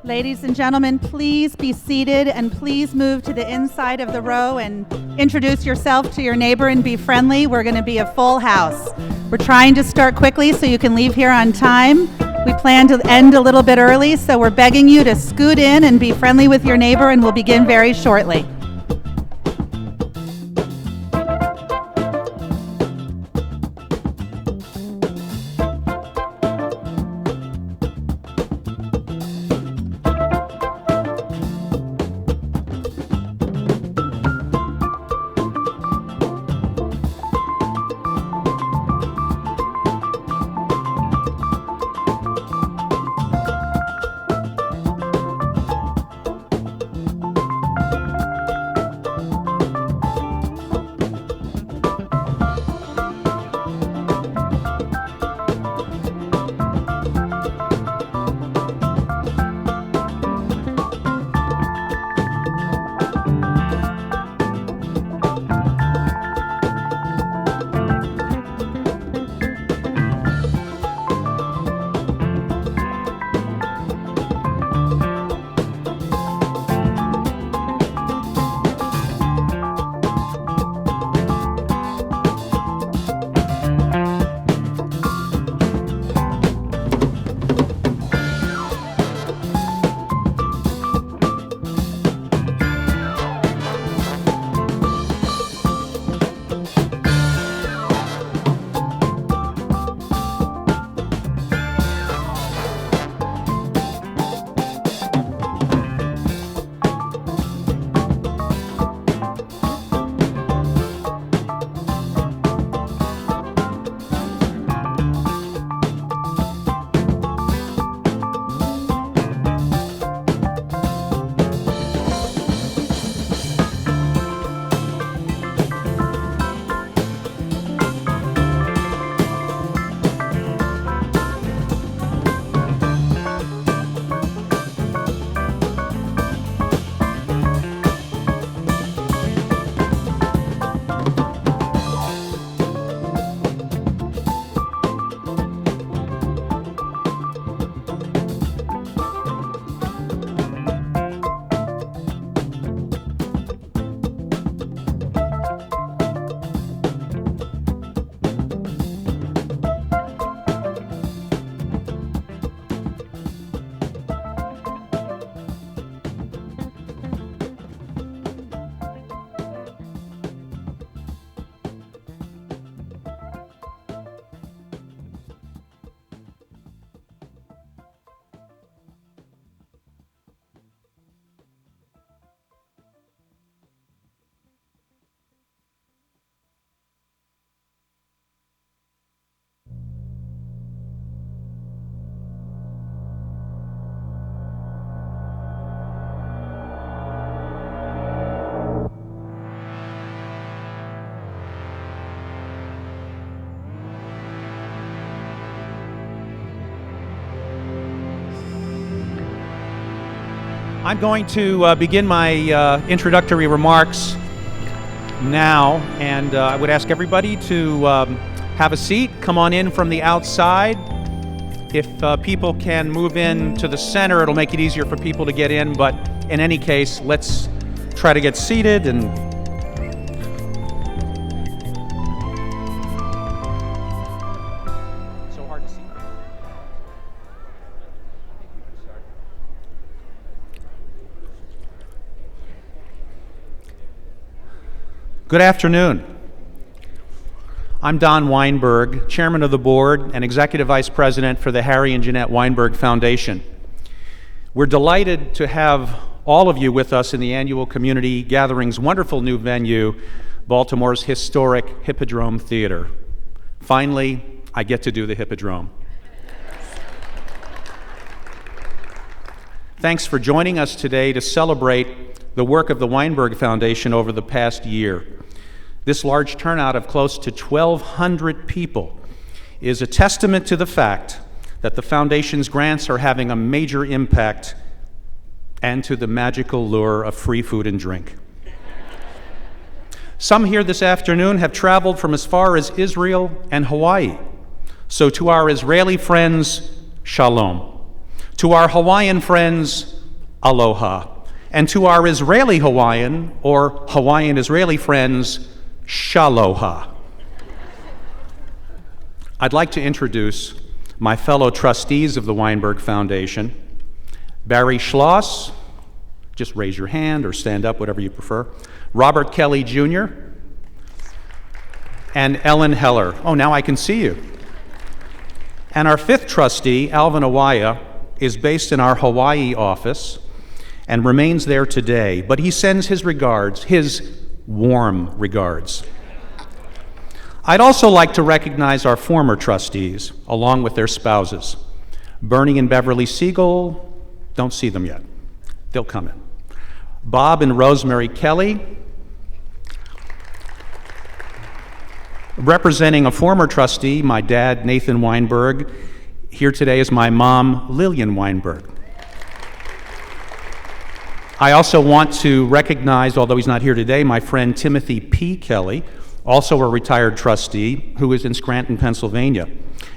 Ladies and gentlemen, please be seated and please move to the inside of the row and introduce yourself to your neighbor and be friendly. We're going to be a full house. We're trying to start quickly so you can leave here on time. We plan to end a little bit early, so we're begging you to scoot in and be friendly with your neighbor, and we'll begin very shortly. I'm going to begin my introductory remarks now, and I would ask everybody to have a seat. Come on in from the outside. If people can move in to the center, it'll make it easier for people to get in, but in any case, let's try to get seated and Good afternoon. I'm Don Weinberg, Chairman of the Board and Executive Vice President for the Harry and Jeanette Weinberg Foundation. We're delighted to have all of you with us in the annual Community Gathering's wonderful new venue, Baltimore's historic Hippodrome Theatre. Finally, I get to do the Hippodrome. Thanks for joining us today to celebrate the work of the Weinberg Foundation over the past year. This large turnout of close to 1,200 people is a testament to the fact that the Foundation's grants are having a major impact and to the magical lure of free food and drink. Some here this afternoon have traveled from as far as Israel and Hawaii. So to our Israeli friends, shalom. To our Hawaiian friends, aloha. And to our Israeli Hawaiian or Hawaiian Israeli friends, shaloha. I'd like to introduce my fellow trustees of the Weinberg Foundation. Barry Schloss, just raise your hand or stand up, whatever you prefer. Robert Kelly Jr. and Ellen Heller. Oh, now I can see you. And our fifth trustee, Alvin Awaya, is based in our Hawaii office and remains there today, but he sends his regards, his warm regards. I'd also like to recognize our former trustees, along with their spouses. Bernie and Beverly Siegel, don't see them yet. They'll come in. Bob and Rosemary Kelly. Representing a former trustee, my dad, Nathan Weinberg. Here today is my mom, Lillian Weinberg. I also want to recognize, although he's not here today, my friend Timothy P. Kelly, also a retired trustee who is in Scranton, Pennsylvania,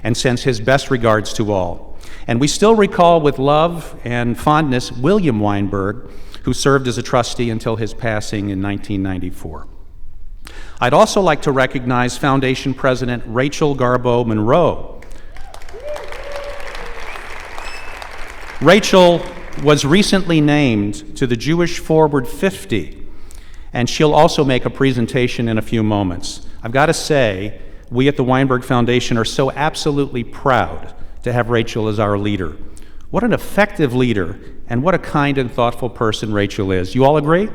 and sends his best regards to all. And we still recall with love and fondness William Weinberg, who served as a trustee until his passing in 1994. I'd also like to recognize Foundation President Rachel Garbo Monroe. Rachel was recently named to the Jewish Forward 50, and she'll also make a presentation in a few moments. I've got to say, we at the Weinberg Foundation are so absolutely proud to have Rachel as our leader. What an effective leader, and what a kind and thoughtful person Rachel is. You all agree?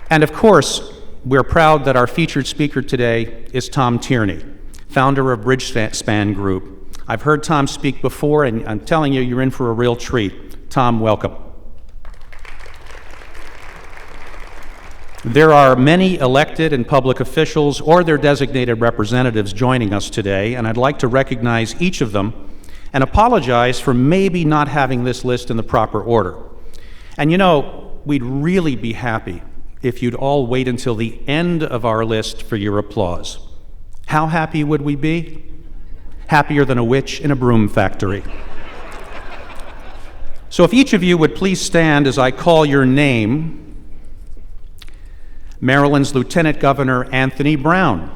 And of course, we're proud that our featured speaker today is Tom Tierney, founder of Bridgespan Group. I've heard Tom speak before, and I'm telling you, you're in for a real treat. Tom, welcome. There are many elected and public officials or their designated representatives joining us today, and I'd like to recognize each of them and apologize for maybe not having this list in the proper order. And you know, we'd really be happy if you'd all wait until the end of our list for your applause. How happy would we be? Happier than a witch in a broom factory. So if each of you would please stand as I call your name. Maryland's Lieutenant Governor Anthony Brown.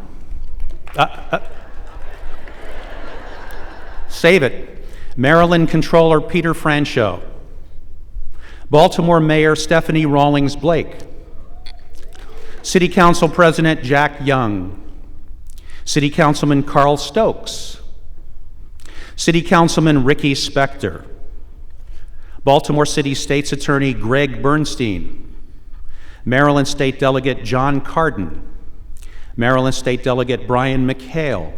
Save it. Maryland Controller Peter Franchot. Baltimore Mayor Stephanie Rawlings Blake. City Council President Jack Young. City Councilman Carl Stokes. City Councilman Ricky Spector. Baltimore City State's Attorney Greg Bernstein. Maryland State Delegate John Carden. Maryland State Delegate Brian McHale.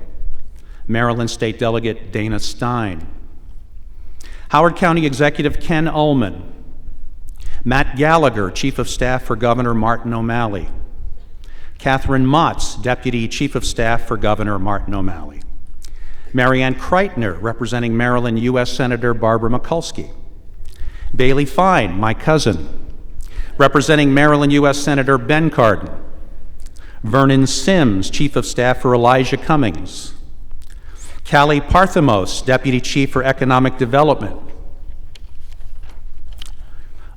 Maryland State Delegate Dana Stein. Howard County Executive Ken Ullman. Matt Gallagher, Chief of Staff for Governor Martin O'Malley. Catherine Motz, Deputy Chief of Staff for Governor Martin O'Malley. Marianne Kreitner, representing Maryland U.S. Senator Barbara Mikulski. Bailey Fine, my cousin, representing Maryland U.S. Senator Ben Cardin. Vernon Sims, Chief of Staff for Elijah Cummings. Callie Parthamos, Deputy Chief for Economic Development.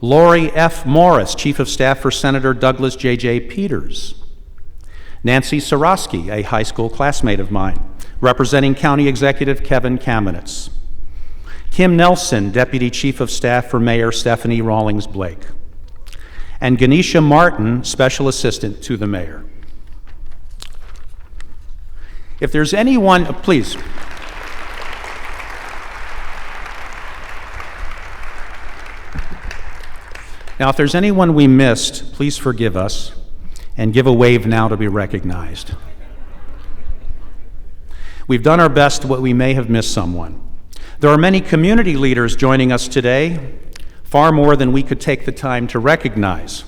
Lori F. Morris, Chief of Staff for Senator Douglas J.J. Peters. Nancy Sorosky, a high school classmate of mine, representing County Executive Kevin Kamenetz. Kim Nelson, Deputy Chief of Staff for Mayor Stephanie Rawlings Blake. And Ganesha Martin, Special Assistant to the Mayor. If there's anyone, please. Now, if there's anyone we missed, please forgive us and give a wave now to be recognized. We've done our best, but we may have missed someone. There are many community leaders joining us today, far more than we could take the time to recognize.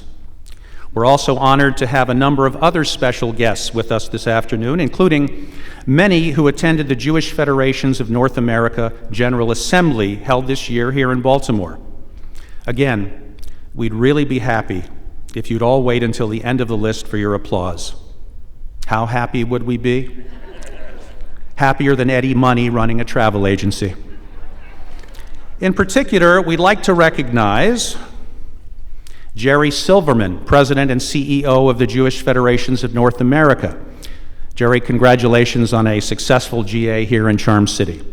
We're also honored to have a number of other special guests with us this afternoon, including many who attended the Jewish Federations of North America General Assembly held this year here in Baltimore. Again, we'd really be happy if you'd all wait until the end of the list for your applause. How happy would we be? Happier than Eddie Money running a travel agency. In particular, we'd like to recognize Jerry Silverman, President and CEO of the Jewish Federations of North America. Jerry, congratulations on a successful GA here in Charm City.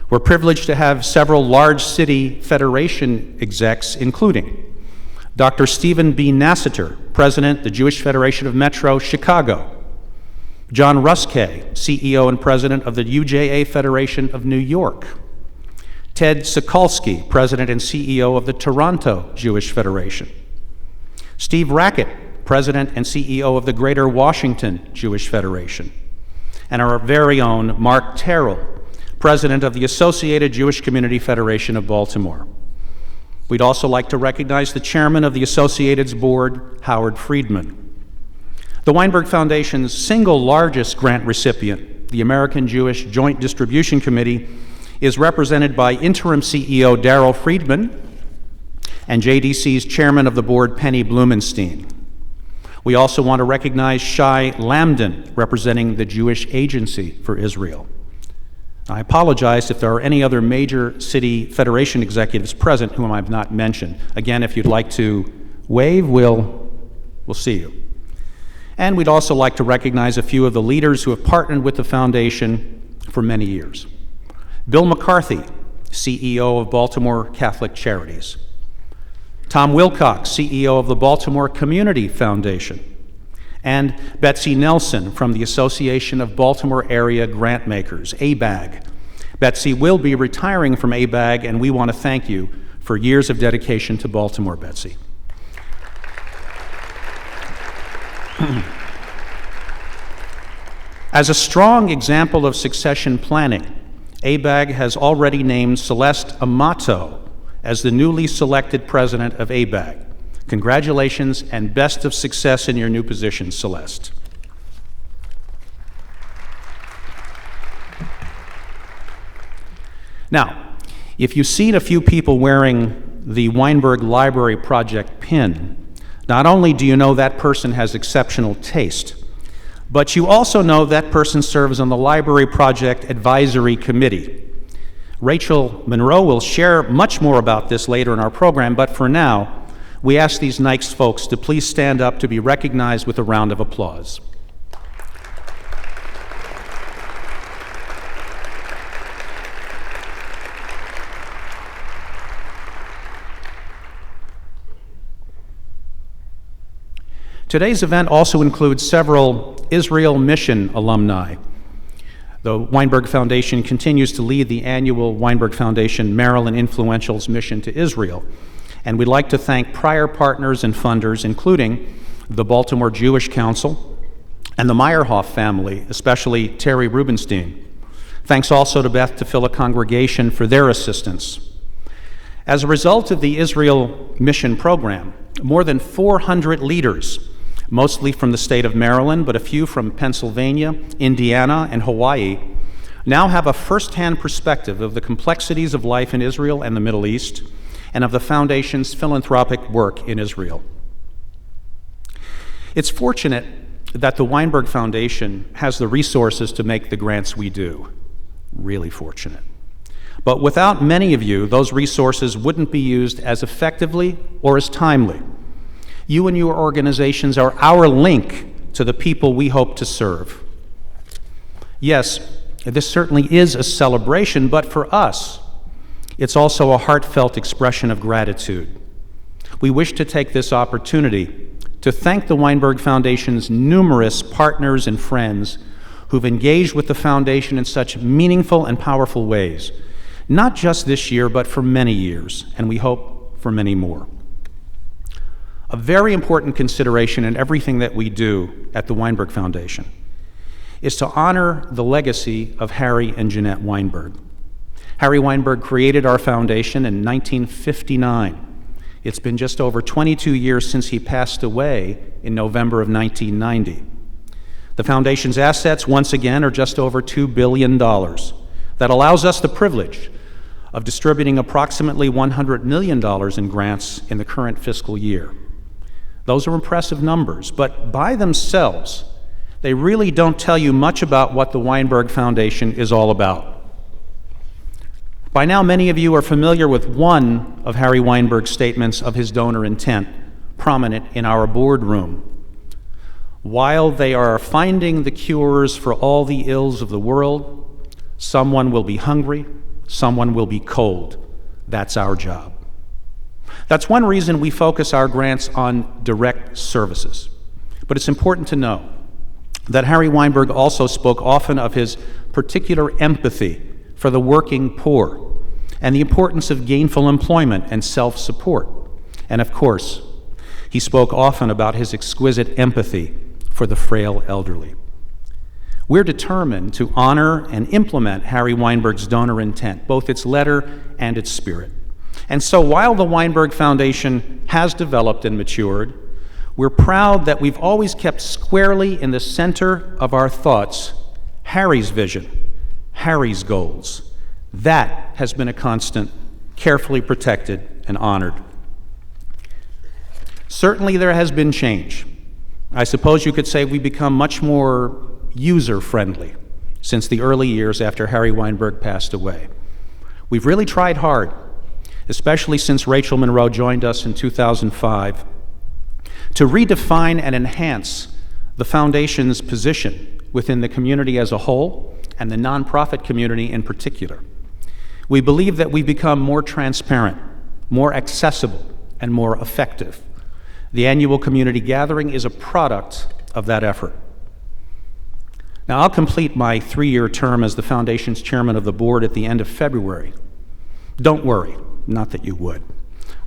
We're privileged to have several large city federation execs, including Dr. Stephen B. Nassiter, President, the Jewish Federation of Metro Chicago; John Ruskay, CEO and President of the UJA Federation of New York; Ted Sokolsky, President and CEO of the Toronto Jewish Federation; Steve Rackett, President and CEO of the Greater Washington Jewish Federation; and our very own Mark Terrell, President of the Associated Jewish Community Federation of Baltimore. We'd also like to recognize the Chairman of the Associated's board, Howard Friedman. The Weinberg Foundation's single largest grant recipient, the American Jewish Joint Distribution Committee, is represented by interim CEO Darrell Friedman and JDC's Chairman of the Board, Penny Blumenstein. We also want to recognize Shai Lamden, representing the Jewish Agency for Israel. I apologize if there are any other major city federation executives present whom I've not mentioned. Again, if you'd like to wave, we'll see you. And we'd also like to recognize a few of the leaders who have partnered with the foundation for many years. Bill McCarthy, CEO of Baltimore Catholic Charities; Tom Wilcox, CEO of the Baltimore Community Foundation; and Betsy Nelson from the Association of Baltimore Area Grantmakers, ABAG. Betsy will be retiring from ABAG, and we want to thank you for years of dedication to Baltimore, Betsy. As a strong example of succession planning, ABAG has already named Celeste Amato as the newly selected president of ABAG. Congratulations and best of success in your new position, Celeste. Now, if you've seen a few people wearing the Weinberg Library Project pin, not only do you know that person has exceptional taste, but you also know that person serves on the Library Project Advisory Committee. Rachel Monroe will share much more about this later in our program, but for now, we ask these nice folks to please stand up to be recognized with a round of applause. Today's event also includes several Israel Mission alumni. The Weinberg Foundation continues to lead the annual Weinberg Foundation Maryland Influentials Mission to Israel. And we'd like to thank prior partners and funders, including the Baltimore Jewish Council and the Meyerhoff family, especially Terry Rubenstein. Thanks also to Beth Tefillah Congregation for their assistance. As a result of the Israel Mission Program, more than 400 leaders, mostly from the state of Maryland, but a few from Pennsylvania, Indiana, and Hawaii, now have a first-hand perspective of the complexities of life in Israel and the Middle East, and of the Foundation's philanthropic work in Israel. It's fortunate that the Weinberg Foundation has the resources to make the grants we do. Really fortunate. But without many of you, those resources wouldn't be used as effectively or as timely. You and your organizations are our link to the people we hope to serve. Yes, this certainly is a celebration, but for us, it's also a heartfelt expression of gratitude. We wish to take this opportunity to thank the Weinberg Foundation's numerous partners and friends who've engaged with the Foundation in such meaningful and powerful ways, not just this year, but for many years, and we hope for many more. A very important consideration in everything that we do at the Weinberg Foundation is to honor the legacy of Harry and Jeanette Weinberg. Harry Weinberg created our foundation in 1959. It's been just over 22 years since he passed away in November of 1990. The foundation's assets, once again, are just over $2 billion. That allows us the privilege of distributing approximately $100 million in grants in the current fiscal year. Those are impressive numbers, but by themselves, they really don't tell you much about what the Weinberg Foundation is all about. By now, many of you are familiar with one of Harry Weinberg's statements of his donor intent, prominent in our boardroom. While they are finding the cures for all the ills of the world, someone will be hungry, someone will be cold. That's our job. That's one reason we focus our grants on direct services. But it's important to know that Harry Weinberg also spoke often of his particular empathy for the working poor and the importance of gainful employment and self-support. And of course, he spoke often about his exquisite empathy for the frail elderly. We're determined to honor and implement Harry Weinberg's donor intent, both its letter and its spirit. And so while the Weinberg Foundation has developed and matured, we're proud that we've always kept squarely in the center of our thoughts Harry's vision, Harry's goals. That has been a constant, carefully protected and honored. Certainly there has been change. I suppose you could say we've become much more user-friendly since the early years after Harry Weinberg passed away. We've really tried hard, especially since Rachel Monroe joined us in 2005, to redefine and enhance the Foundation's position within the community as a whole and the nonprofit community in particular. We believe that we've become more transparent, more accessible, and more effective. The annual community gathering is a product of that effort. Now, I'll complete my 3-year term as the Foundation's chairman of the board at the end of February. Don't worry, not that you would.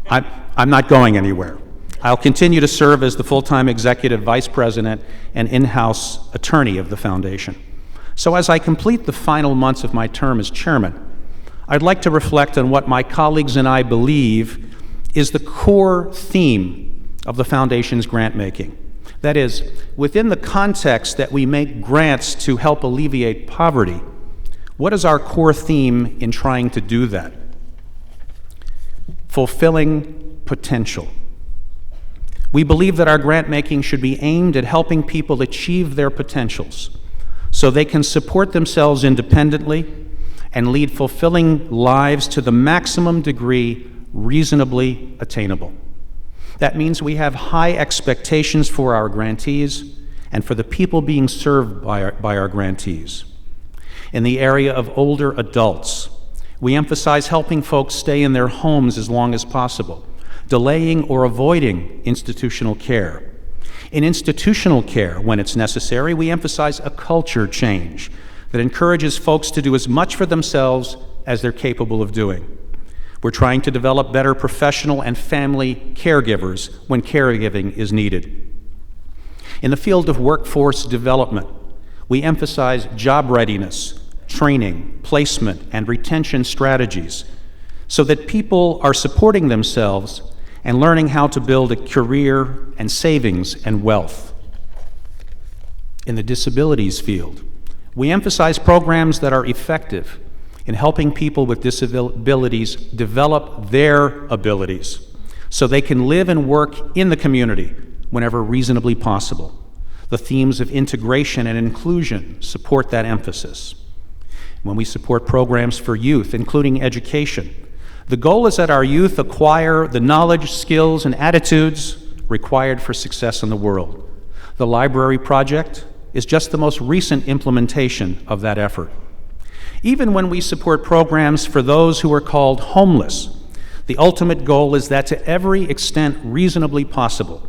I'm not going anywhere. I'll continue to serve as the full-time executive vice president and in-house attorney of the Foundation. So as I complete the final months of my term as chairman, I'd like to reflect on what my colleagues and I believe is the core theme of the Foundation's grant making. That is, within the context that we make grants to help alleviate poverty, what is our core theme in trying to do that? Fulfilling potential. We believe that our grant making should be aimed at helping people achieve their potentials so they can support themselves independently and lead fulfilling lives to the maximum degree reasonably attainable. That means we have high expectations for our grantees and for the people being served by our grantees. In the area of older adults, we emphasize helping folks stay in their homes as long as possible, delaying or avoiding institutional care. In institutional care, when it's necessary, we emphasize a culture change that encourages folks to do as much for themselves as they're capable of doing. We're trying to develop better professional and family caregivers when caregiving is needed. In the field of workforce development, we emphasize job readiness, training, placement, and retention strategies so that people are supporting themselves and learning how to build a career and savings and wealth. In the disabilities field, we emphasize programs that are effective in helping people with disabilities develop their abilities so they can live and work in the community whenever reasonably possible. The themes of integration and inclusion support that emphasis. When we support programs for youth, including education, the goal is that our youth acquire the knowledge, skills, and attitudes required for success in the world. The Library Project is just the most recent implementation of that effort. Even when we support programs for those who are called homeless, the ultimate goal is that to every extent reasonably possible,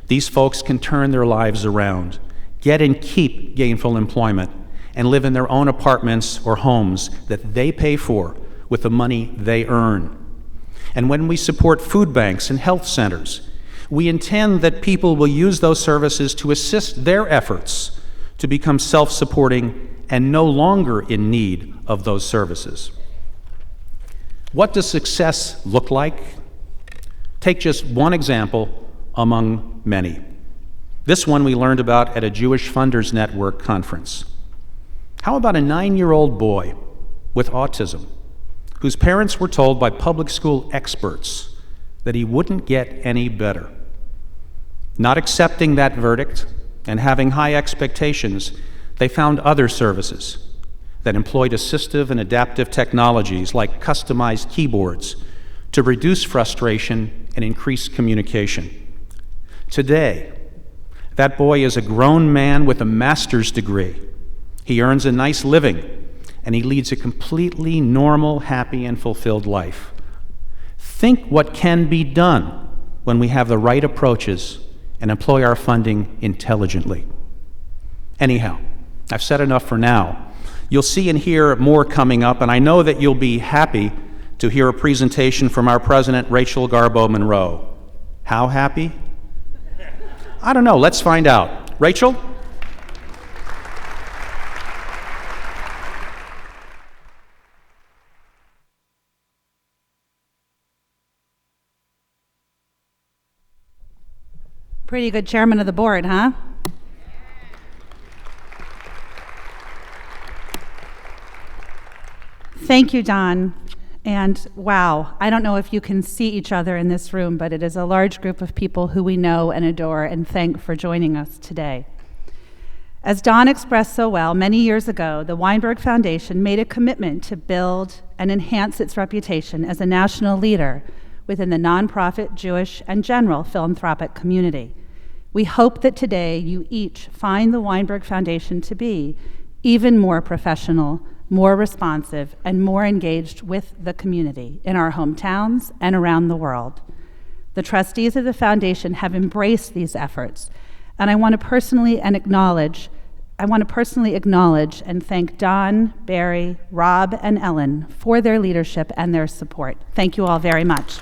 these folks can turn their lives around, get and keep gainful employment, and live in their own apartments or homes that they pay for with the money they earn. And when we support food banks and health centers, we intend that people will use those services to assist their efforts to become self-supporting and no longer in need of those services. What does success look like? Take just one example among many. This one we learned about at a Jewish Funders Network conference. How about a 9-year-old boy with autism whose parents were told by public school experts that he wouldn't get any better? Not accepting that verdict and having high expectations, they found other services. that employed assistive and adaptive technologies like customized keyboards to reduce frustration and increase communication. Today, that boy is a grown man with a master's degree. He earns a nice living, and he leads a completely normal, happy, and fulfilled life. Think what can be done when we have the right approaches and employ our funding intelligently. Anyhow, I've said enough for now. You'll see and hear more coming up, and I know that you'll be happy to hear a presentation from our president, Rachel Garbo-Monroe. How happy? I don't know. Let's find out. Rachel? Pretty good chairman of the board, huh? Thank you, Don. And wow, I don't know if you can see each other in this room, but it is a large group of people who we know and adore and thank for joining us today. As Don expressed so well, many years ago, the Weinberg Foundation made a commitment to build and enhance its reputation as a national leader within the nonprofit, Jewish, and general philanthropic community. We hope that today you each find the Weinberg Foundation to be even more professional, more responsive, and more engaged with the community in our hometowns and around the world. The trustees of the foundation have embraced these efforts, and I want to personally acknowledge and thank Don, Barry, Rob, and Ellen for their leadership and their support. Thank you all very much.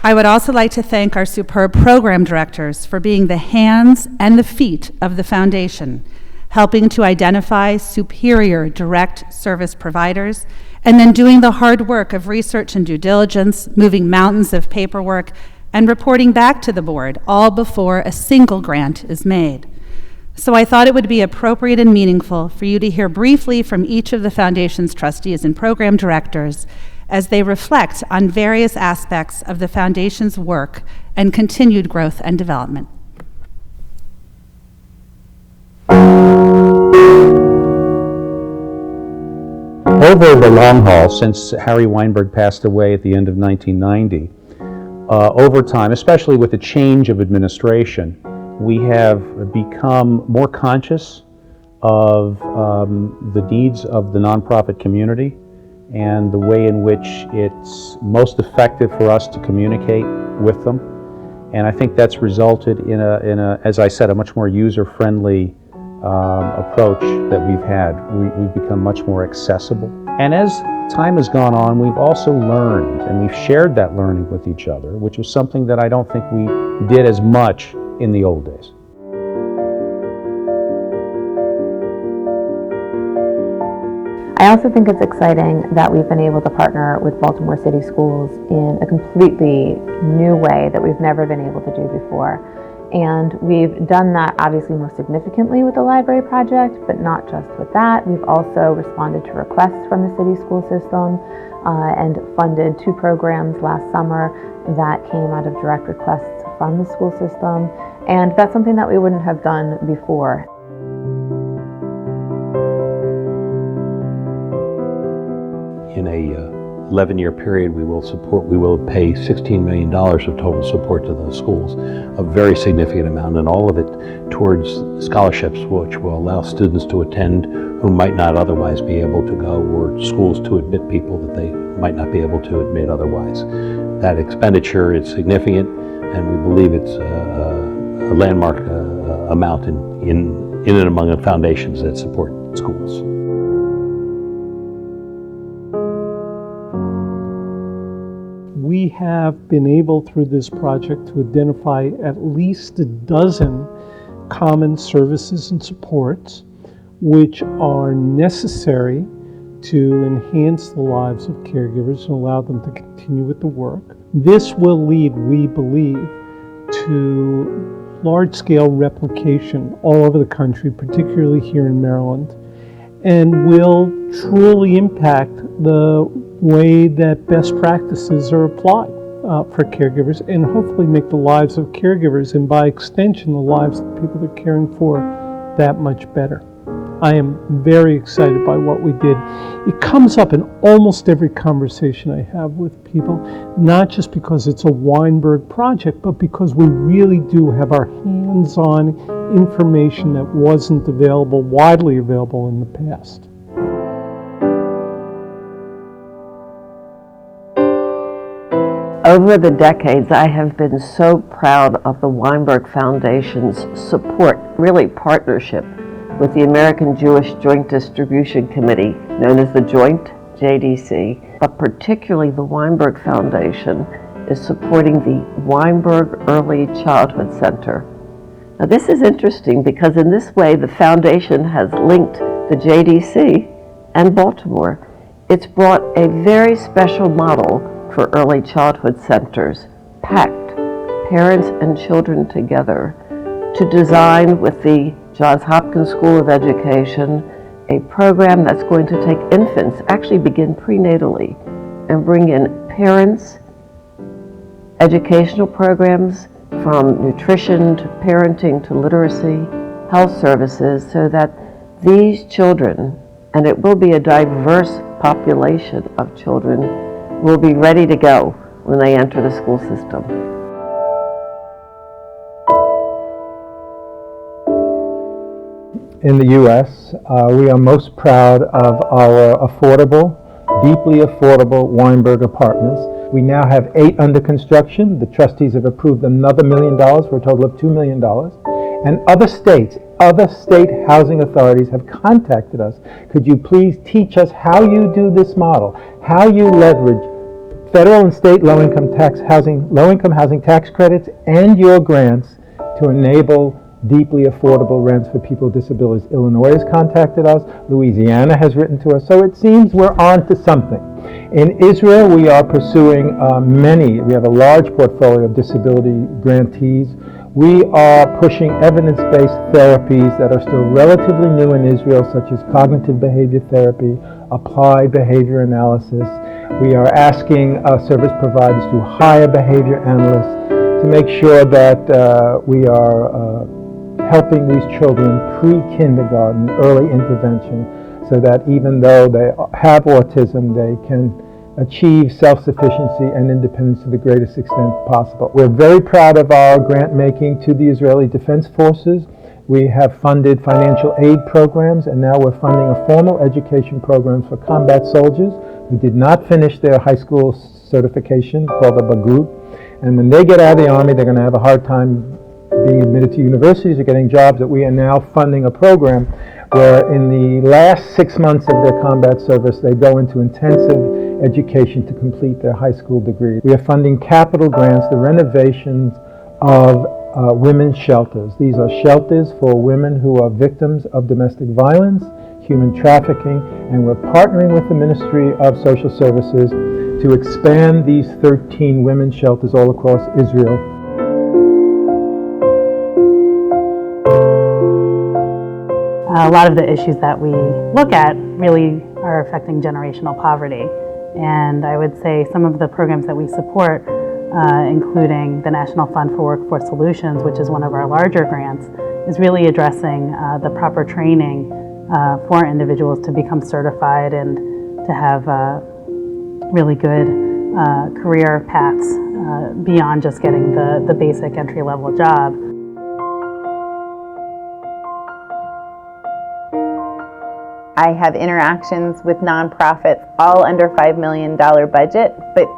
I would also like to thank our superb program directors for being the hands and the feet of the foundation, helping to identify superior direct service providers, and then doing the hard work of research and due diligence, moving mountains of paperwork, and reporting back to the board, all before a single grant is made. So I thought it would be appropriate and meaningful for you to hear briefly from each of the foundation's trustees and program directors as they reflect on various aspects of the foundation's work and continued growth and development. Over the long haul, since Harry Weinberg passed away at the end of 1990, over time, especially with the change of administration, we have become more conscious of the needs of the nonprofit community and the way in which it's most effective for us to communicate with them. And I think that's resulted in a, as I said, a much more user-friendly approach that we've had. We've become much more accessible. And as time has gone on, we've also learned, and we've shared that learning with each other, which was something that I don't think we did as much in the old days. I also think it's exciting that we've been able to partner with Baltimore City Schools in a completely new way that we've never been able to do before. And we've done that obviously most significantly with the library project, but not just with that. We've also responded to requests from the city school system and funded 2 programs last summer that came out of direct requests from the school system. And that's something that we wouldn't have done before. In a 11-year period, we will pay $16 million of total support to the schools, a very significant amount, and all of it towards scholarships, which will allow students to attend who might not otherwise be able to go, or schools to admit people that they might not be able to admit otherwise. That expenditure is significant, and we believe it's a landmark amount in and among the foundations that support schools. We have been able through this project to identify at least a dozen common services and supports which are necessary to enhance the lives of caregivers and allow them to continue with the work. This will lead, we believe, to large-scale replication all over the country, particularly here in Maryland, and will truly impact the way that best practices are applied for caregivers, and hopefully make the lives of caregivers, and by extension the lives of the people they're caring for, that much better. I am very excited by what we did. It comes up in almost every conversation I have with people, not just because it's a Weinberg project, but because we really do have our hands-on information that wasn't widely available in the past. Over the decades, I have been so proud of the Weinberg Foundation's support, really partnership, with the American Jewish Joint Distribution Committee, known as the Joint JDC, but particularly the Weinberg Foundation is supporting the Weinberg Early Childhood Center. Now this is interesting because in this way the foundation has linked the JDC and Baltimore. It's brought a very special model for early childhood centers, packed parents and children together to design with the Johns Hopkins School of Education a program that's going to take infants, actually begin prenatally, and bring in parents, educational programs from nutrition to parenting to literacy, health services, so that these children, and it will be a diverse population of children, will be ready to go when they enter the school system. In the U.S., we are most proud of our deeply affordable Weinberg apartments. We now have 8 under construction. The trustees have approved another $1 million for a total of $2 million. And other state housing authorities have contacted us. Could you please teach us how you do this model, how you leverage federal and state low-income housing tax credits and your grants to enable deeply affordable rents for people with disabilities. Illinois has contacted us, Louisiana has written to us, so it seems we're on to something. In Israel, we are pursuing we have a large portfolio of disability grantees. We are pushing evidence-based therapies that are still relatively new in Israel, such as cognitive behavior therapy, applied behavior analysis. We are asking service providers to hire behavior analysts to make sure that we are helping these children pre-kindergarten, early intervention, so that even though they have autism, they can achieve self-sufficiency and independence to the greatest extent possible. We're very proud of our grant making to the Israeli Defense Forces. We have funded financial aid programs, and now we're funding a formal education program for combat soldiers who did not finish their high school certification called the Bagrut. And when they get out of the Army, they're going to have a hard time being admitted to universities or getting jobs. That we are now funding a program where in the last 6 months of their combat service, they go into intensive education to complete their high school degree. We are funding capital grants, the renovations of women's shelters. These are shelters for women who are victims of domestic violence, human trafficking, and we're partnering with the Ministry of Social Services to expand these 13 women's shelters all across Israel. A lot of the issues that we look at really are affecting generational poverty. And I would say some of the programs that we support, including the National Fund for Workforce Solutions, which is one of our larger grants, is really addressing the proper training for individuals to become certified and to have really good career paths beyond just getting the basic entry-level job. I have interactions with nonprofits all under $5 million budget, but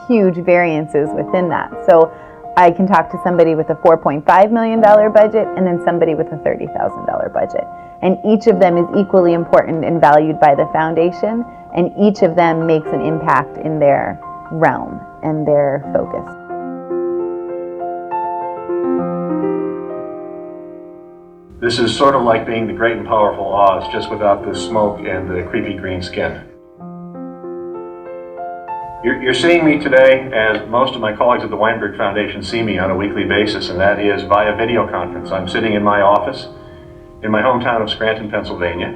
huge variances within that. So I can talk to somebody with a $4.5 million budget and then somebody with a $30,000 budget. And each of them is equally important and valued by the foundation, and each of them makes an impact in their realm and their focus. This is sort of like being the great and powerful Oz, just without the smoke and the creepy green skin. You're seeing me today as most of my colleagues at the Weinberg Foundation see me on a weekly basis, and that is via video conference. I'm sitting in my office in my hometown of Scranton, Pennsylvania.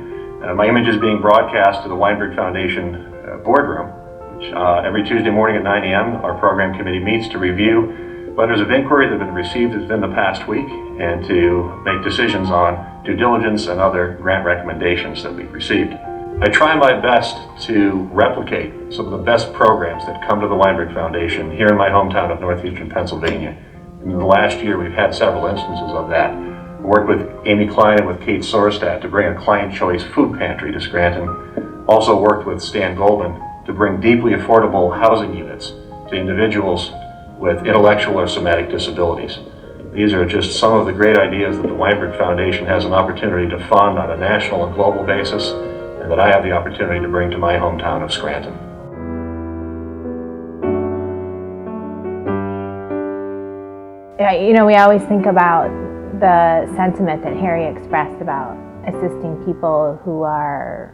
My image is being broadcast to the Weinberg Foundation boardroom, which every Tuesday morning at 9 a.m. our program committee meets to review Letters of inquiry that have been received within the past week, and to make decisions on due diligence and other grant recommendations that we've received. I try my best to replicate some of the best programs that come to the Weinberg Foundation here in my hometown of northeastern Pennsylvania. In the last year, we've had several instances of that. We worked with Amy Klein and with Kate Sorstad to bring a client choice food pantry to Scranton. Also worked with Stan Goldman to bring deeply affordable housing units to individuals with intellectual or somatic disabilities. These are just some of the great ideas that the Weinberg Foundation has an opportunity to fund on a national and global basis, and that I have the opportunity to bring to my hometown of Scranton. You know, we always think about the sentiment that Harry expressed about assisting people who are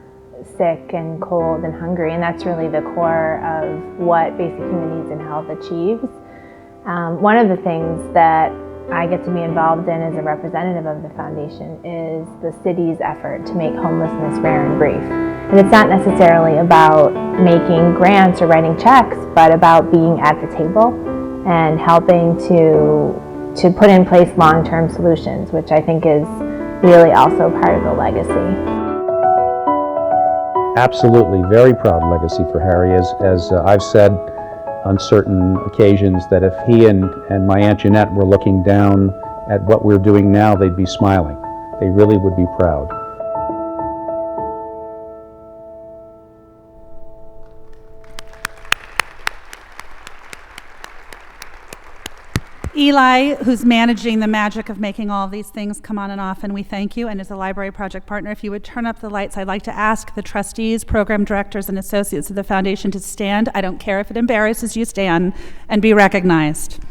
sick and cold and hungry, and that's really the core of what Basic Human Needs and Health achieves. One of the things that I get to be involved in as a representative of the foundation is the city's effort to make homelessness rare and brief. And it's not necessarily about making grants or writing checks, but about being at the table and helping to put in place long-term solutions, which I think is really also part of the legacy. Absolutely, very proud legacy for Harry. As I've said on certain occasions, that if he and my Aunt Jeanette were looking down at what we're doing now, they'd be smiling. They really would be proud. Eli, who's managing the magic of making all of these things come on and off, and we thank you, and as a library project partner, if you would turn up the lights, I'd like to ask the trustees, program directors, and associates of the foundation to stand. I don't care if it embarrasses you, stand and be recognized.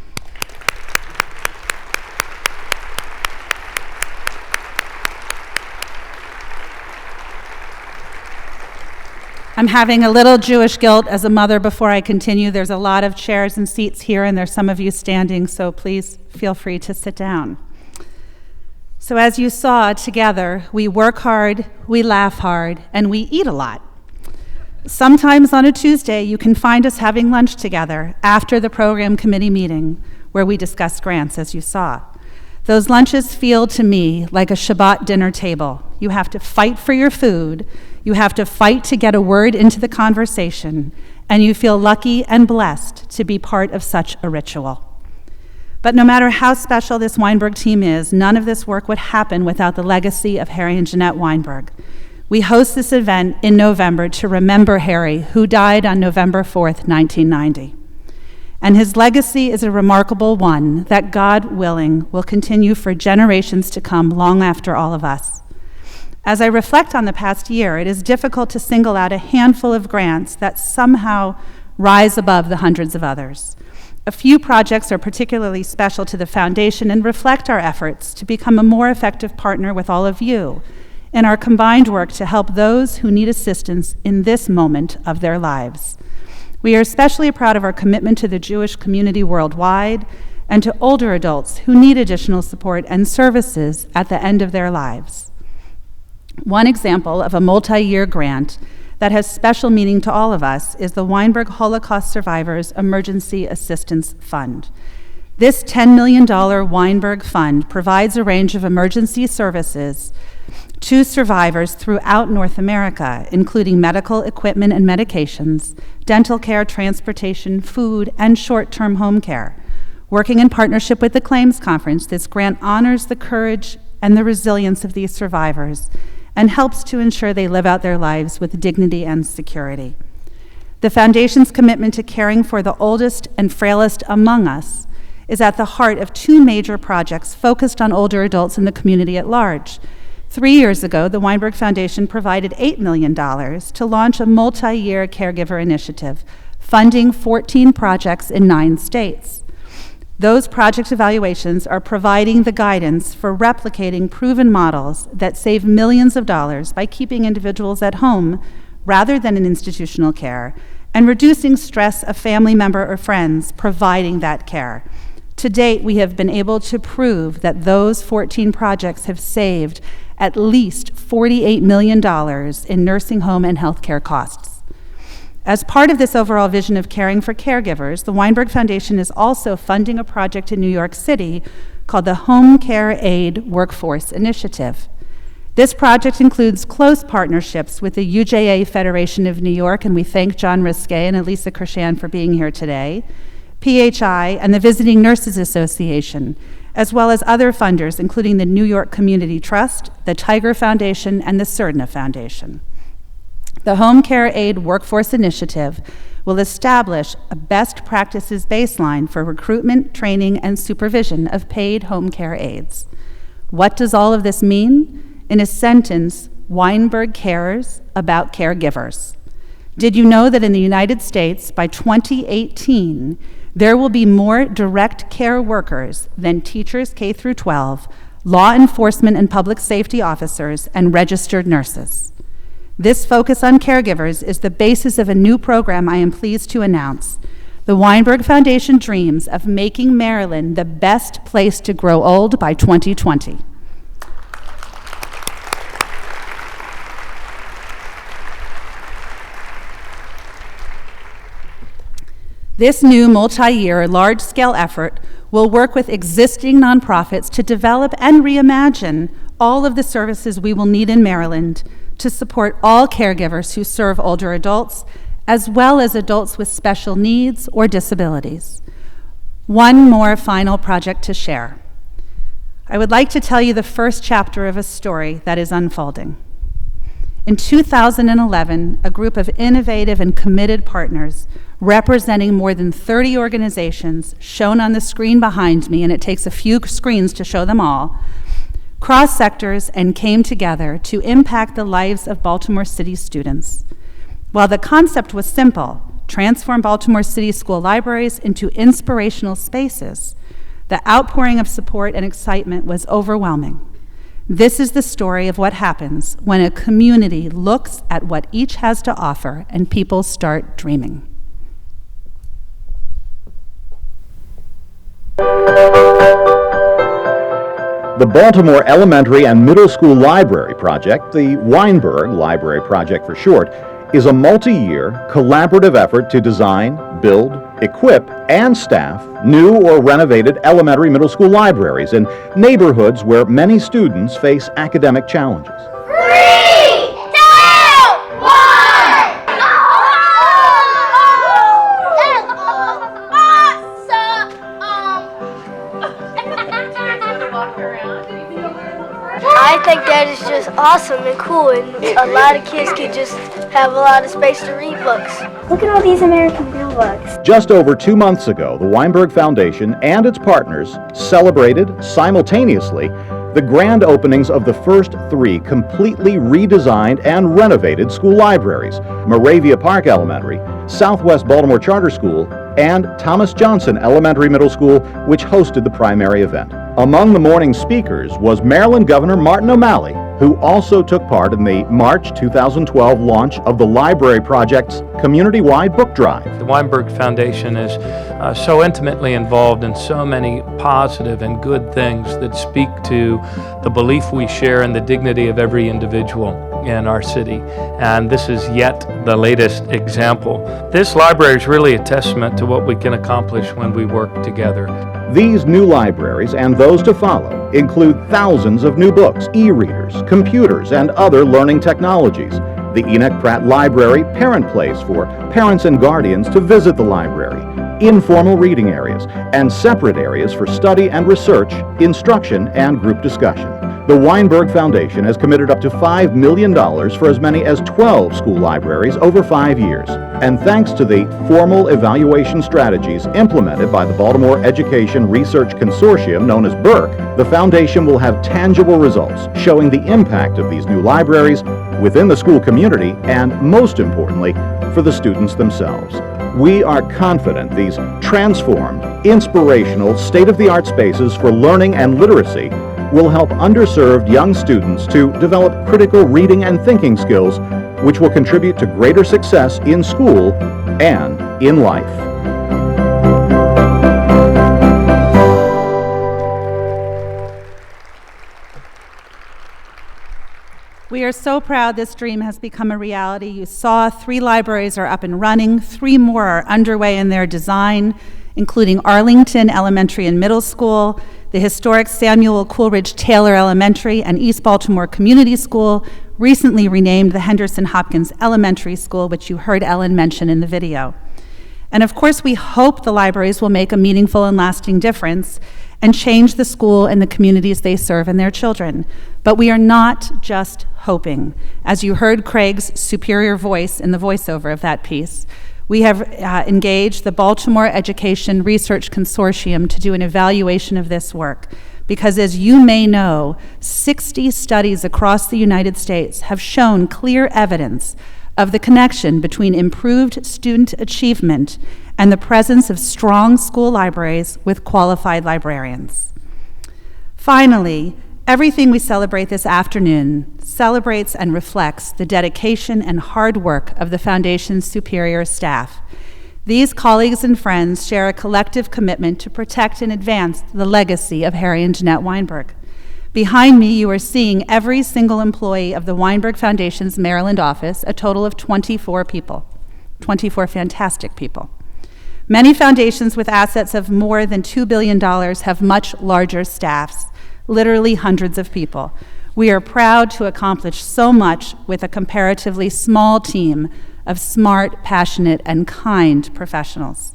I'm having a little Jewish guilt as a mother before I continue. There's a lot of chairs and seats here, and there's some of you standing, so please feel free to sit down. So as you saw together, we work hard, we laugh hard, and we eat a lot. Sometimes on a Tuesday, you can find us having lunch together after the program committee meeting, where we discuss grants, as you saw. Those lunches feel to me like a Shabbat dinner table. You have to fight for your food, you have to fight to get a word into the conversation, and you feel lucky and blessed to be part of such a ritual. But no matter how special this Weinberg team is, none of this work would happen without the legacy of Harry and Jeanette Weinberg. We host this event in November to remember Harry, who died on November 4th, 1990. And his legacy is a remarkable one that, God willing, will continue for generations to come long after all of us. As I reflect on the past year, it is difficult to single out a handful of grants that somehow rise above the hundreds of others. A few projects are particularly special to the foundation and reflect our efforts to become a more effective partner with all of you in our combined work to help those who need assistance in this moment of their lives. We are especially proud of our commitment to the Jewish community worldwide and to older adults who need additional support and services at the end of their lives. One example of a multi-year grant that has special meaning to all of us is the Weinberg Holocaust Survivors Emergency Assistance Fund. This $10 million Weinberg Fund provides a range of emergency services to survivors throughout North America, including medical equipment and medications, dental care, transportation, food, and short-term home care. Working in partnership with the Claims Conference, this grant honors the courage and the resilience of these survivors and helps to ensure they live out their lives with dignity and security. The Foundation's commitment to caring for the oldest and frailest among us is at the heart of two major projects focused on older adults in the community at large. 3 years ago, the Weinberg Foundation provided $8 million to launch a multi-year caregiver initiative, funding 14 projects in 9 states. Those project evaluations are providing the guidance for replicating proven models that save millions of dollars by keeping individuals at home rather than in institutional care and reducing stress of family member or friends providing that care. To date, we have been able to prove that those 14 projects have saved at least $48 million in nursing home and healthcare costs. As part of this overall vision of caring for caregivers, the Weinberg Foundation is also funding a project in New York City called the Home Care Aid Workforce Initiative. This project includes close partnerships with the UJA Federation of New York, and we thank John Risquet and Elisa Kershan for being here today, PHI, and the Visiting Nurses Association, as well as other funders, including the New York Community Trust, the Tiger Foundation, and the Surdna Foundation. The Home Care Aid Workforce Initiative will establish a best practices baseline for recruitment, training, and supervision of paid home care aides. What does all of this mean? In a sentence, Weinberg cares about caregivers. Did you know that in the United States, by 2018, there will be more direct care workers than teachers K through 12, law enforcement and public safety officers, and registered nurses? This focus on caregivers is the basis of a new program I am pleased to announce. The Weinberg Foundation dreams of making Maryland the best place to grow old by 2020. This new multi-year, large-scale effort will work with existing nonprofits to develop and reimagine all of the services we will need in Maryland to support all caregivers who serve older adults, as well as adults with special needs or disabilities. One more final project to share. I would like to tell you the first chapter of a story that is unfolding. In 2011, a group of innovative and committed partners representing more than 30 organizations, shown on the screen behind me, and it takes a few screens to show them all, crossed sectors and came together to impact the lives of Baltimore City students. While the concept was simple, transform Baltimore City school libraries into inspirational spaces, the outpouring of support and excitement was overwhelming. This is the story of what happens when a community looks at what each has to offer and people start dreaming. The Baltimore Elementary and Middle School Library Project, the Weinberg Library Project for short, is a multi-year collaborative effort to design, build, equip, and staff new or renovated elementary middle school libraries in neighborhoods where many students face academic challenges. 3, 2, 1! I think that is just awesome and cool, and a lot of kids could just have a lot of space to read books. Look at all these American Girl books. Just over 2 months ago, the Weinberg Foundation and its partners celebrated simultaneously the grand openings of the first 3 completely redesigned and renovated school libraries: Moravia Park Elementary, Southwest Baltimore Charter School, and Thomas Johnson Elementary Middle School, which hosted the primary event. Among the morning speakers was Maryland Governor Martin O'Malley, who also took part in the March 2012 launch of the Library Project's community-wide book drive. The Weinberg Foundation is so intimately involved in so many positive and good things that speak to the belief we share in the dignity of every individual in our city. And this is yet the latest example. This library is really a testament to what we can accomplish when we work together. These new libraries and those to follow include thousands of new books, e-readers, computers, and other learning technologies. The Enoch Pratt Library Parent Place for parents and guardians to visit the library, informal reading areas, and separate areas for study and research, instruction, and group discussion. The Weinberg Foundation has committed up to $5 million for as many as 12 school libraries over 5 years. And thanks to the formal evaluation strategies implemented by the Baltimore Education Research Consortium, known as BERC, the foundation will have tangible results showing the impact of these new libraries within the school community and, most importantly, for the students themselves. We are confident these transformed, inspirational, state-of-the-art spaces for learning and literacy will help underserved young students to develop critical reading and thinking skills, which will contribute to greater success in school and in life. We are so proud this dream has become a reality. You saw 3 libraries are up and running, 3 more are underway in their design, including Arlington Elementary and Middle School, the historic Samuel Coleridge Taylor Elementary and East Baltimore Community School, recently renamed the Henderson Hopkins Elementary School, which you heard Ellen mention in the video. And of course, we hope the libraries will make a meaningful and lasting difference and change the school and the communities they serve and their children. But we are not just hoping. As you heard Craig's superior voice in the voiceover of that piece, we have engaged the Baltimore Education Research Consortium to do an evaluation of this work. Because as you may know, 60 studies across the United States have shown clear evidence of the connection between improved student achievement and the presence of strong school libraries with qualified librarians. Finally, everything we celebrate this afternoon celebrates and reflects the dedication and hard work of the Foundation's superior staff. These colleagues and friends share a collective commitment to protect and advance the legacy of Harry and Jeanette Weinberg. Behind me, you are seeing every single employee of the Weinberg Foundation's Maryland office, a total of 24 people, 24 fantastic people. Many foundations with assets of more than $2 billion have much larger staffs, literally hundreds of people. We are proud to accomplish so much with a comparatively small team of smart, passionate, and kind professionals.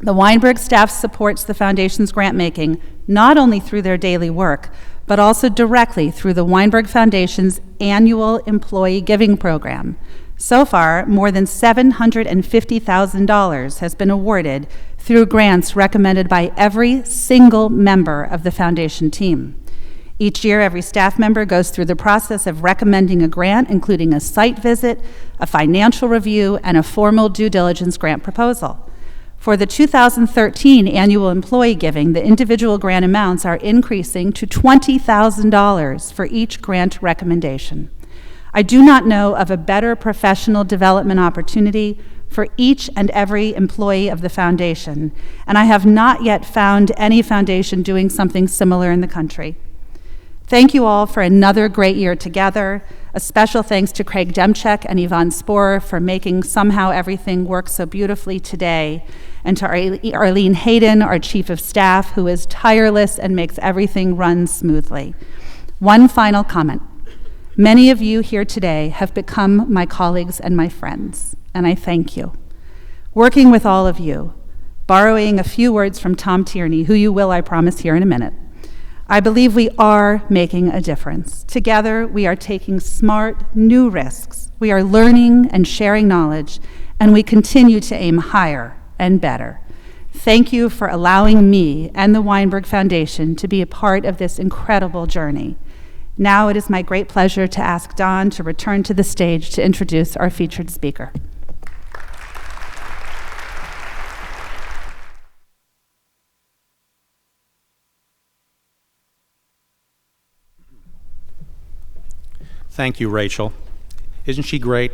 The Weinberg staff supports the Foundation's grant-making not only through their daily work, but also directly through the Weinberg Foundation's annual employee giving program. So far, more than $750,000 has been awarded through grants recommended by every single member of the Foundation team. Each year, every staff member goes through the process of recommending a grant, including a site visit, a financial review, and a formal due diligence grant proposal. For the 2013 annual employee giving, the individual grant amounts are increasing to $20,000 for each grant recommendation. I do not know of a better professional development opportunity for each and every employee of the Foundation, and I have not yet found any foundation doing something similar in the country. Thank you all for another great year together. A special thanks to Craig Demchek and Yvonne Sporer for making somehow everything work so beautifully today, and to Arlene Hayden, our Chief of Staff, who is tireless and makes everything run smoothly. One final comment. Many of you here today have become my colleagues and my friends, and I thank you. Working with all of you, borrowing a few words from Tom Tierney, who you will, I promise, hear in a minute, I believe we are making a difference. Together, we are taking smart, new risks. We are learning and sharing knowledge, and we continue to aim higher and better. Thank you for allowing me and the Weinberg Foundation to be a part of this incredible journey. Now it is my great pleasure to ask Don to return to the stage to introduce our featured speaker. Thank you, Rachel. Isn't she great?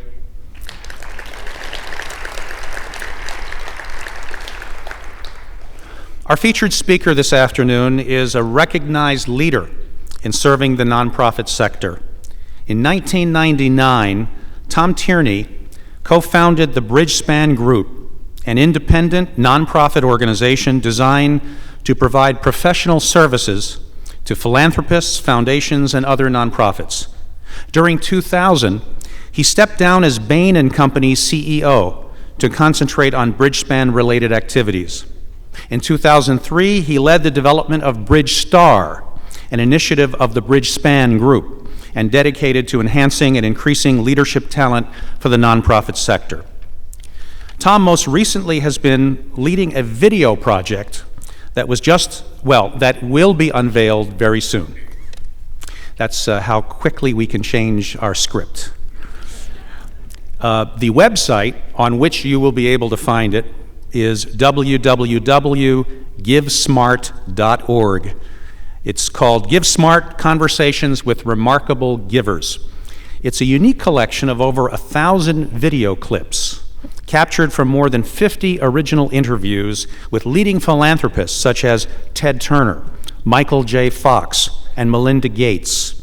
Our featured speaker this afternoon is a recognized leader in serving the nonprofit sector. In 1999, Tom Tierney co-founded the Bridgespan Group, an independent nonprofit organization designed to provide professional services to philanthropists, foundations, and other nonprofits. During 2000, he stepped down as Bain & Company's CEO to concentrate on Bridgespan-related activities. In 2003, he led the development of BridgeStar, an initiative of the Bridgespan Group, and dedicated to enhancing and increasing leadership talent for the nonprofit sector. Tom most recently has been leading a video project that will be unveiled very soon. That's how quickly we can change our script. The website on which you will be able to find it is www.givesmart.org. It's called Give Smart: Conversations with Remarkable Givers. It's a unique collection of over 1,000 video clips captured from more than 50 original interviews with leading philanthropists such as Ted Turner, Michael J. Fox, and Melinda Gates.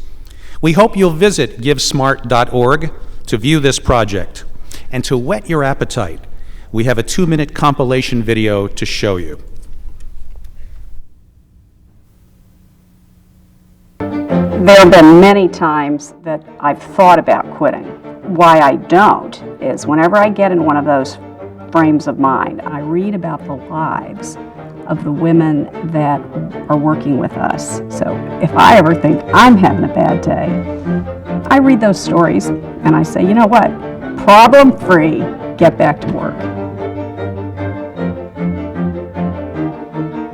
We hope you'll visit givesmart.org to view this project. And to whet your appetite, we have a 2-minute compilation video to show you. There have been many times that I've thought about quitting. Why I don't is whenever I get in one of those frames of mind, I read about the lives of the women that are working with us. So if I ever think I'm having a bad day, I read those stories and I say, you know what? Problem free, get back to work.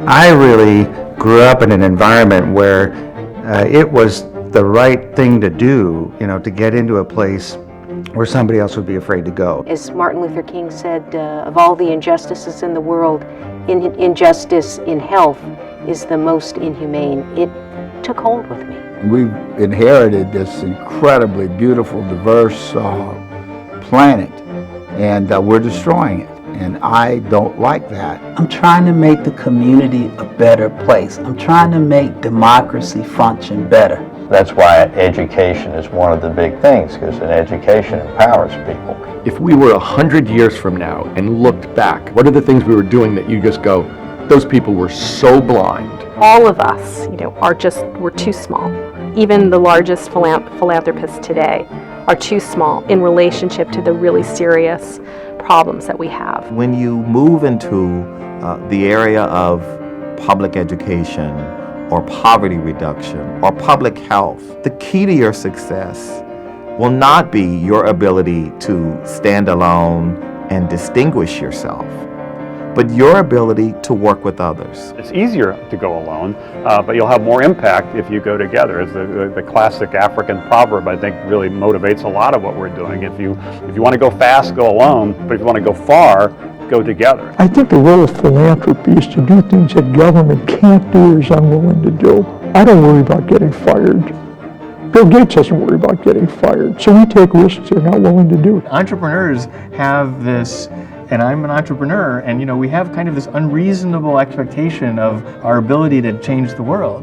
I really grew up in an environment where it was the right thing to do, to get into a place where somebody else would be afraid to go. As Martin Luther King said, of all the injustices in the world, injustice in health is the most inhumane. It took hold with me. We've inherited this incredibly beautiful, diverse planet, and we're destroying it. And I don't like that. I'm trying to make the community a better place. I'm trying to make democracy function better. That's why education is one of the big things, because education empowers people. If we were 100 years from now and looked back, what are the things we were doing that you just go, those people were so blind? All of us, we're too small. Even the largest philanthropists today are too small in relationship to the really serious problems that we have. When you move into the area of public education or poverty reduction or public health, the key to your success will not be your ability to stand alone and distinguish yourself, but your ability to work with others. It's easier to go alone, but you'll have more impact if you go together. It's the classic African proverb, I think, really motivates a lot of what we're doing. If you want to go fast, go alone, but if you want to go far, go together. I think the role of philanthropy is to do things that government can't do or is unwilling to do. I don't worry about getting fired. Bill Gates doesn't worry about getting fired, so we take risks they're not willing to do. Entrepreneurs have this, and I'm an entrepreneur, and we have kind of this unreasonable expectation of our ability to change the world.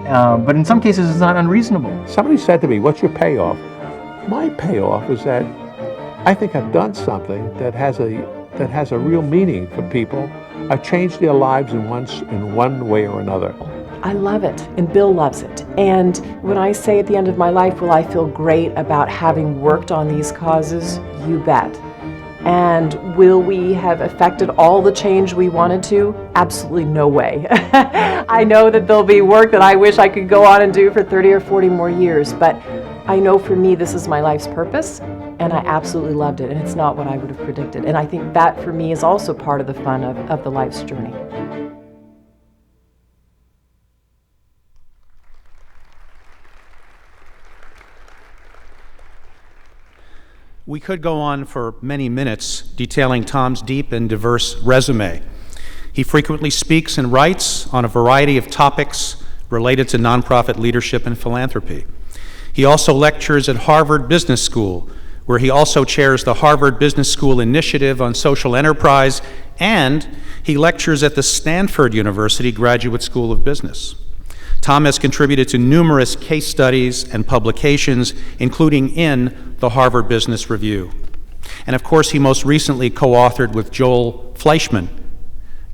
But in some cases, it's not unreasonable. Somebody said to me, what's your payoff? My payoff is that I think I've done something that has a real meaning for people. I've changed their lives in one way or another. I love it, and Bill loves it. And when I say at the end of my life, will I feel great about having worked on these causes? You bet. And will we have affected all the change we wanted to? Absolutely no way. I know that there'll be work that I wish I could go on and do for 30 or 40 more years, but I know for me this is my life's purpose, and I absolutely loved it, and it's not what I would have predicted. And I think that for me is also part of the fun of the life's journey. We could go on for many minutes detailing Tom's deep and diverse resume. He frequently speaks and writes on a variety of topics related to nonprofit leadership and philanthropy. He also lectures at Harvard Business School, where he also chairs the Harvard Business School Initiative on Social Enterprise, and he lectures at the Stanford University Graduate School of Business. Tom has contributed to numerous case studies and publications, including in the Harvard Business Review. And of course, he most recently co-authored with Joel Fleischman,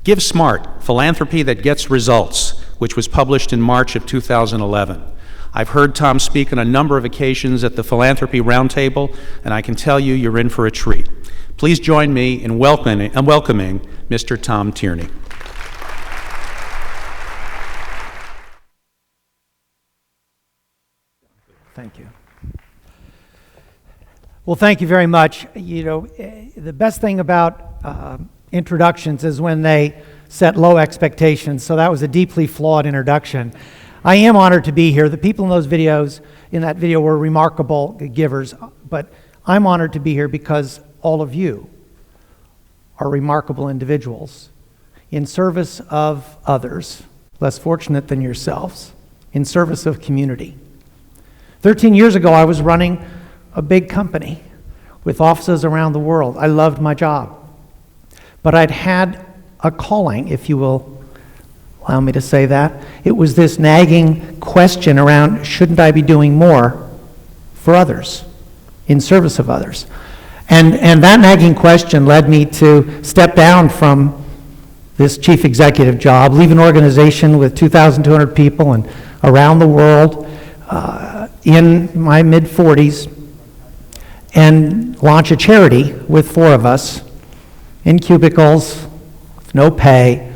Give Smart, Philanthropy That Gets Results, which was published in March of 2011. I've heard Tom speak on a number of occasions at the Philanthropy Roundtable, and I can tell you you're in for a treat. Please join me in welcoming Mr. Tom Tierney. Thank you. Well, thank you very much. The best thing about introductions is when they set low expectations, so that was a deeply flawed introduction. I am honored to be here. The people in those videos, in that video, were remarkable givers, but I'm honored to be here because all of you are remarkable individuals in service of others, less fortunate than yourselves, in service of community. 13 years ago, I was running a big company with offices around the world. I loved my job. But I'd had a calling, if you will allow me to say that. It was this nagging question around, shouldn't I be doing more? for others, in service of others. And that nagging question led me to step down from this chief executive job, leave an organization with 2,200 people and around the world in my mid-40s, and launch a charity with 4 of us in cubicles, with no pay,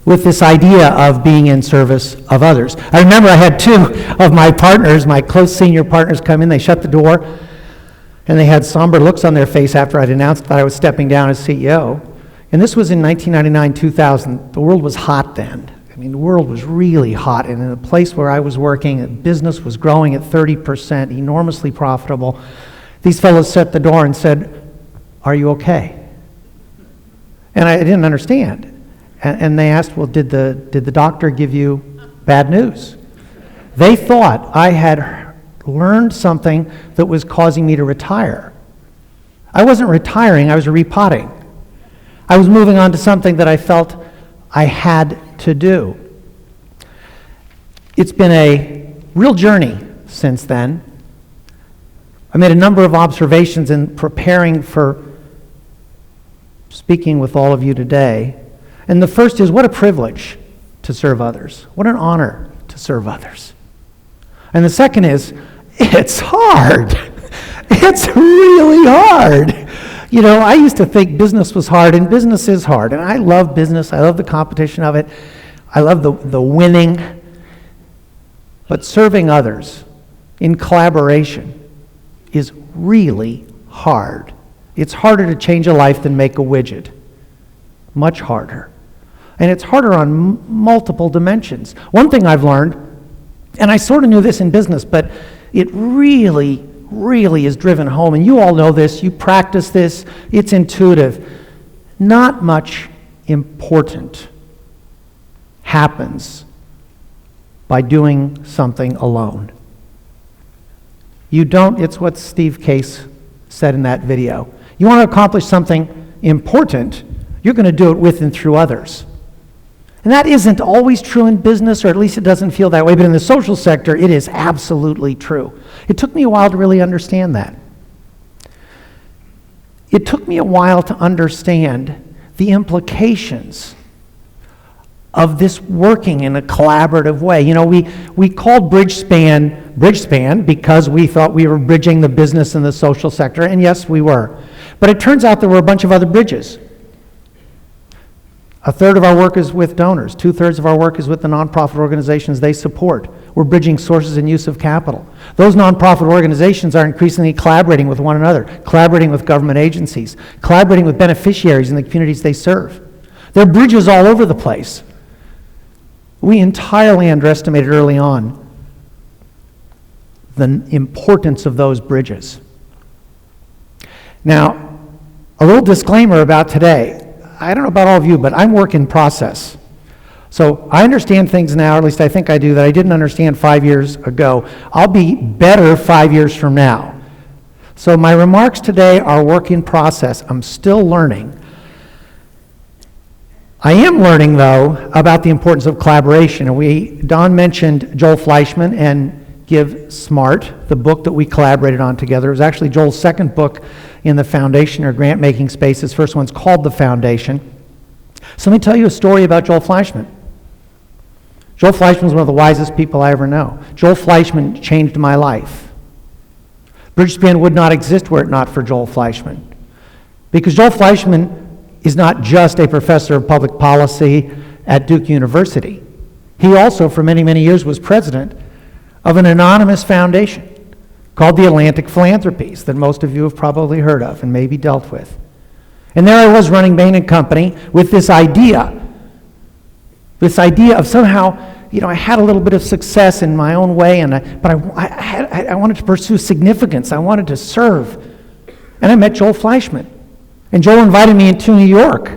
with this idea of being in service of others. I remember I had 2 of my partners, my close senior partners, come in. They shut the door, and they had somber looks on their face after I'd announced that I was stepping down as CEO. And this was in 1999, 2000. The world was hot then. I mean, the world was really hot. And in the place where I was working, the business was growing at 30%, enormously profitable. These fellows shut the door and said, "Are you okay?" And I didn't understand. And they asked, "Well, did the doctor give you bad news?" They thought I had learned something that was causing me to retire. I wasn't retiring, I was repotting. I was moving on to something that I felt I had to do. It's been a real journey since then. I made a number of observations in preparing for speaking with all of you today. And the first is, what a privilege to serve others. What an honor to serve others. And the second is, it's hard. It's really hard. You know, I used to think business was hard, and business is hard. And I love business. I love the competition of it. I love the winning. But serving others in collaboration is really hard. It's harder to change a life than make a widget. Much harder. And it's harder on multiple dimensions. One thing I've learned, and I sort of knew this in business, but it really is driven home, and you all know this, you practice this, it's intuitive. Not much important happens by doing something alone. You don't, it's what Steve Case said in that video. You want to accomplish something important, you're going to do it with and through others. And that isn't always true in business, or at least it doesn't feel that way, but in the social sector, it is absolutely true. It took me a while to really understand that. It took me a while to understand the implications of this working in a collaborative way. You know, we called Bridgespan because we thought we were bridging the business and the social sector, and yes, we were. But it turns out there were a bunch of other bridges. 1/3 of our work is with donors. 2/3 of our work is with the nonprofit organizations they support. We're bridging sources and use of capital. Those nonprofit organizations are increasingly collaborating with one another, collaborating with government agencies, collaborating with beneficiaries in the communities they serve. There are bridges all over the place. We entirely underestimated early on the importance of those bridges. Now, a little disclaimer about today. I don't know about all of you, but I'm work in process. So I understand things now, or at least I think I do, that I didn't understand 5 years ago. I'll be better 5 years from now. So my remarks today are work in process. I'm still learning. I am learning, though, about the importance of collaboration. And Don mentioned Joel Fleischman and Give Smart, the book that we collaborated on together. It was actually Joel's second book in the foundation or grant-making space. His first one's called The Foundation. So let me tell you a story about Joel Fleischman. Joel Fleischman is one of the wisest people I ever know. Joel Fleischman changed my life. Bridgespan would not exist were it not for Joel Fleischman. Because Joel Fleischman is not just a professor of public policy at Duke University. He also, for many, many years, was president of an anonymous foundation called the Atlantic Philanthropies that most of you have probably heard of and maybe dealt with. And there I was running Bain & Company with this idea of somehow, you know, I had a little bit of success in my own way, but I wanted to pursue significance. I wanted to serve. And I met Joel Fleischman. And Joel invited me into New York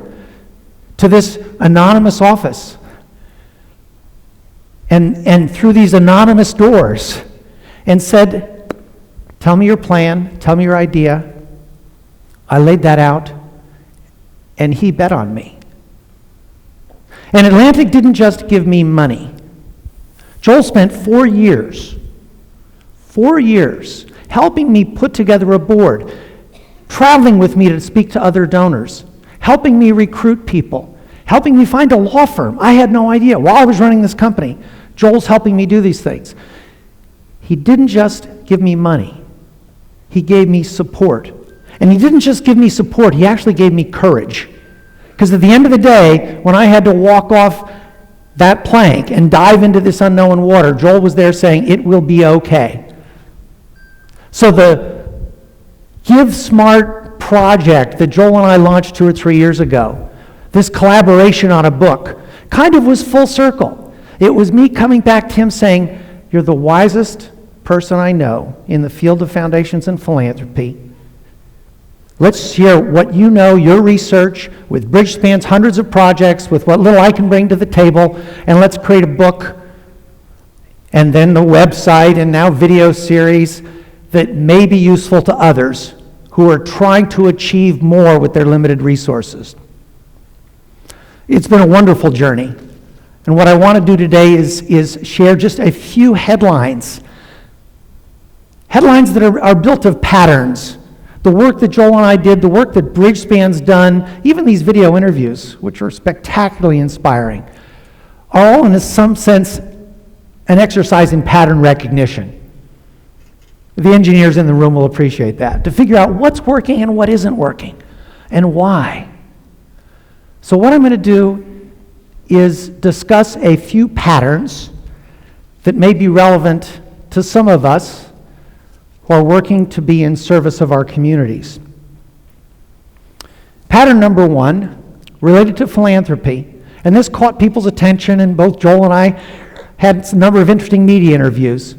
to this anonymous office. And through these anonymous doors, and said, tell me your plan, tell me your idea. I laid that out, and he bet on me. And Atlantic didn't just give me money. Joel spent 4 years helping me put together a board, traveling with me to speak to other donors, helping me recruit people, helping me find a law firm. I had no idea. While I was running this company, Joel's helping me do these things. He didn't just give me money. He gave me support. And he didn't just give me support, he actually gave me courage. Because at the end of the day, when I had to walk off that plank and dive into this unknown water, Joel was there saying, it will be okay. So the Give Smart project that Joel and I launched 2 or 3 years ago, this collaboration on a book, kind of was full circle. It was me coming back to him saying, you're the wisest person I know in the field of foundations and philanthropy. Let's share what you know, your research, with Bridgespan's hundreds of projects, with what little I can bring to the table, and let's create a book, and then the website, and now video series that may be useful to others who are trying to achieve more with their limited resources. It's been a wonderful journey, and what I want to do today is share just a few headlines. Headlines that are built of patterns. The work that Joel and I did, the work that Bridgespan's done, even these video interviews, which are spectacularly inspiring, are all in some sense an exercise in pattern recognition. The engineers in the room will appreciate that, to figure out what's working and what isn't working, and why. So what I'm going to do is discuss a few patterns that may be relevant to some of us who are working to be in service of our communities. Pattern number 1, related to philanthropy, and this caught people's attention, and both Joel and I had a number of interesting media interviews.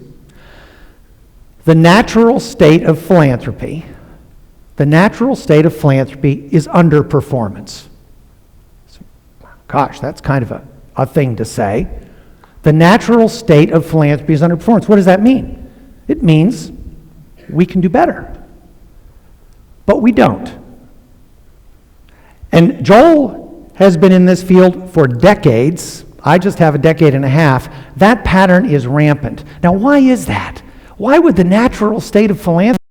The natural state of philanthropy is underperformance. Gosh, that's kind of a thing to say. The natural state of philanthropy is underperformance. What does that mean? It means we can do better, but we don't. And Joel has been in this field for decades. I just have a decade and a half. That pattern is rampant. Now, why is that? Why would the natural state of philanthropy